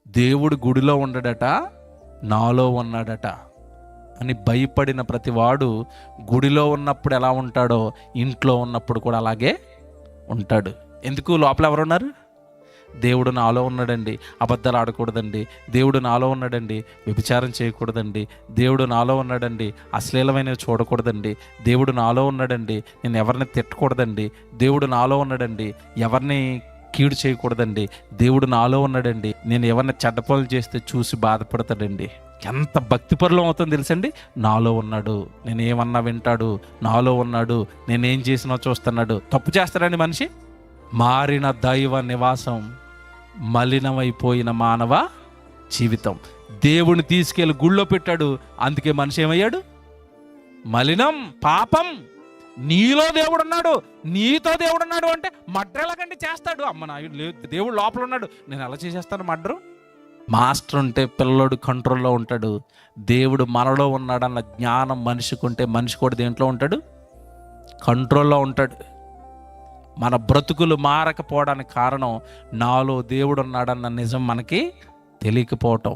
దేవుడు గుడిలో ఉండడట, నాలో ఉన్నాడట అని భయపడిన ప్రతివాడు గుడిలో ఉన్నప్పుడు ఎలా ఉంటాడో ఇంట్లో ఉన్నప్పుడు కూడా అలాగే ఉంటాడు. ఎందుకు? లోపల ఎవరున్నారు? దేవుడు నాలో ఉన్నాడండి, అబద్ధాలు ఆడకూడదండి. దేవుడు నాలో ఉన్నాడండి, వ్యభిచారం చేయకూడదండి. దేవుడు నాలో ఉన్నాడండి, అశ్లీలమైనవి చూడకూడదండి. దేవుడు నాలో ఉన్నాడండి, నేను ఎవరిని తిట్టకూడదండి. దేవుడు నాలో ఉన్నాడండి, ఎవరిని కీడు చేయకూడదండి. దేవుడు నాలో ఉన్నాడండి, నేను ఎవరిని చెడ్డ పనులు చేస్తే చూసి బాధపడతాడండి. ఎంత భక్తిపరులం అవుతుందో తెలుసండి. నాలో ఉన్నాడు, నేను ఏమన్నా వింటాడు, నాలో ఉన్నాడు, నేనేం చేసినా చూస్తున్నాడు. తప్పు చేస్తాడండి మనిషి. మారిన దైవ నివాసం, మలినమైపోయిన మానవ జీవితం. దేవుని తీసుకెళ్ళి గుళ్ళో పెట్టాడు, అందుకే మనిషి ఏమయ్యాడు? మలినం, పాపం. నీలో దేవుడున్నాడు, నీతో దేవుడున్నాడు అంటే మడ్ర ఎలాగండి చేస్తాడు? అమ్మ నాయుడు లేదు, దేవుడు లోపల ఉన్నాడు, నేను ఎలా చేసేస్తాను మడ్రు? మాస్టర్ ఉంటే పిల్లోడు కంట్రోల్లో ఉంటాడు. దేవుడు మనలో ఉన్నాడన్న జ్ఞానం మనిషికి ఉంటే మనిషి కూడా దేంట్లో ఉంటాడు? కంట్రోల్లో ఉంటాడు. మన బ్రతుకులు మారకపోవడానికి కారణం నాలో దేవుడు ఉన్నాడన్న నిజం మనకి తెలియకపోవటం.